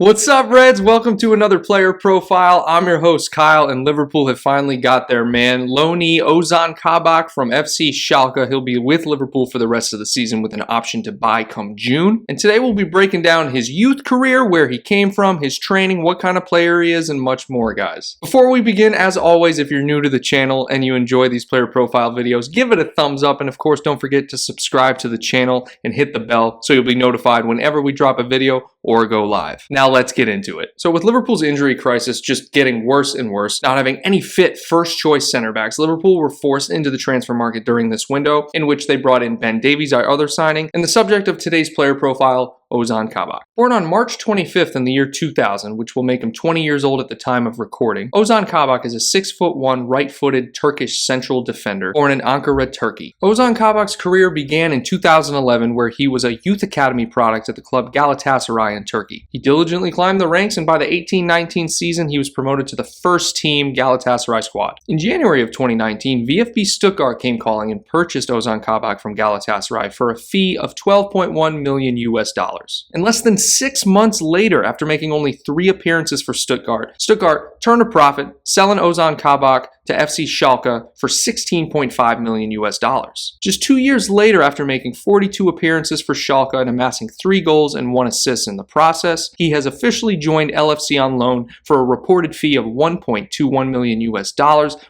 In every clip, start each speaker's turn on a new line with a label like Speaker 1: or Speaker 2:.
Speaker 1: What's up, Reds? Welcome to another player profile. I'm your host, Kyle, and Liverpool have finally got their man, loanee Ozan Kabak from FC Schalke. He'll be with Liverpool for the rest of the season with an option to buy come June. And today we'll be breaking down his youth career, where he came from, his training, what kind of player he is, and much more, guys. Before we begin, as always, if you're new to the channel and you enjoy these player profile videos, give it a thumbs up. And of course, don't forget to subscribe to the channel and hit the bell so you'll be notified whenever we drop a video or go live. Now let's get into it. So with Liverpool's injury crisis just getting worse and worse, not having any fit first choice center backs, Liverpool were forced into the transfer market during this window, in which they brought in Ben Davies, our other signing, and the subject of today's player profile, Ozan Kabak. Born on March 25th in the year 2000, which will make him 20 years old at the time of recording, Ozan Kabak is a 6'1" right-footed Turkish central defender born in Ankara, Turkey. Ozan Kabak's career began in 2011, where he was a youth academy product at the club Galatasaray in Turkey. He diligently climbed the ranks, and by the 18-19 season, he was promoted to the first team Galatasaray squad. In January of 2019, VfB Stuttgart came calling and purchased Ozan Kabak from Galatasaray for a fee of $12.1 million US. And less than 6 months later, after making only 3 appearances for Stuttgart turned a profit, selling Ozan Kabak to FC Schalke for $16.5 million US. Just 2 years later, after making 42 appearances for Schalke and amassing 3 goals and 1 assist in the process, he has officially joined LFC on loan for a reported fee of $1.21 million US,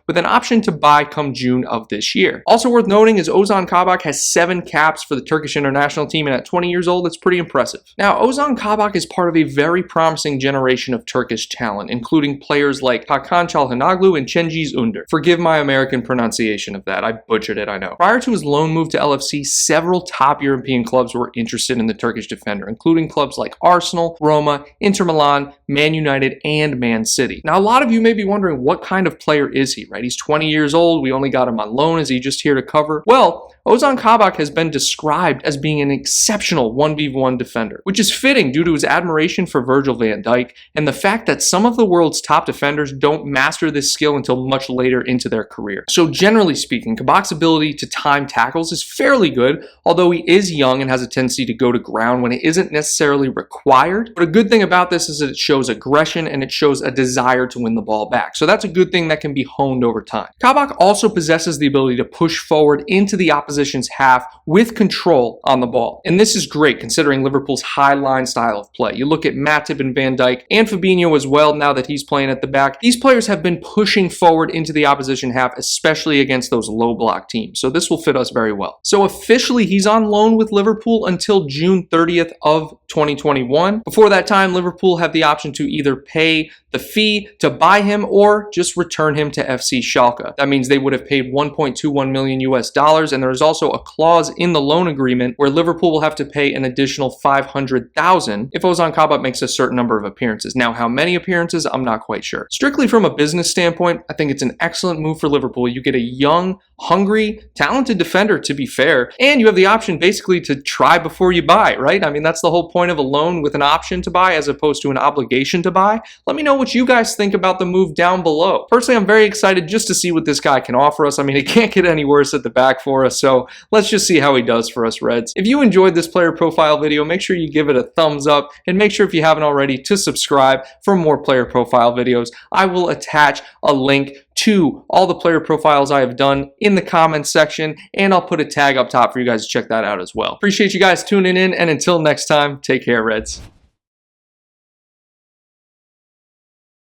Speaker 1: with an option to buy come June of this year. Also worth noting is Ozan Kabak has 7 caps for the Turkish international team, and at 20 years old, that's pretty impressive. Now, Ozan Kabak is part of a very promising generation of Turkish talent, including players like Hakan Çalhanoğlu and Cengiz Ünder. Forgive my American pronunciation of that, I butchered it, I know. Prior to his loan move to LFC, several top European clubs were interested in the Turkish defender, including clubs like Arsenal, Roma, Inter Milan, Man United, and Man City. Now, a lot of you may be wondering, what kind of player is he, right? He's 20 years old, we only got him on loan, is he just here to cover? Well, Ozan Kabak has been described as being an exceptional 1v1 defender, which is fitting due to his admiration for Virgil van Dijk and the fact that some of the world's top defenders don't master this skill until much later into their career. So generally speaking, Kabak's ability to time tackles is fairly good, although he is young and has a tendency to go to ground when it isn't necessarily required. But a good thing about this is that it shows aggression and it shows a desire to win the ball back. So that's a good thing that can be honed over time. Kabak also possesses the ability to push forward into the opposition's half with control on the ball. And this is great considering Liverpool's high line style of play. You look at Matip and Van Dijk and Fabinho as well now that he's playing at the back. These players have been pushing forward into the opposition half, especially against those low block teams. So this will fit us very well. So officially he's on loan with Liverpool until June 30th of 2021. Before that time, Liverpool have the option to either pay the fee to buy him or just return him to FC Schalke. That means they would have paid $1.21 million US, and there is also a clause in the loan agreement where Liverpool will have to pay an additional $500,000 if Ozan Kabak makes a certain number of appearances. Now, how many appearances, I'm not quite sure. Strictly from a business standpoint, I think it's an excellent move for Liverpool. You get a young, hungry, talented defender, to be fair, and you have the option basically to try before you buy, right? I mean, that's the whole point of a loan with an option to buy as opposed to an obligation to buy. Let me know what you guys think about the move down below. Personally, I'm very excited just to see what this guy can offer us. I mean, it can't get any worse at the back for us, so let's just see how he does for us, Reds. If you enjoyed this player profile video, make sure you give it a thumbs up, and make sure if you haven't already to subscribe for more player profile videos. I will attach a link to all the player profiles I have done in the comments section, and I'll put a tag up top for you guys to check that out as well. Appreciate you guys tuning in, and until next time, take care, Reds.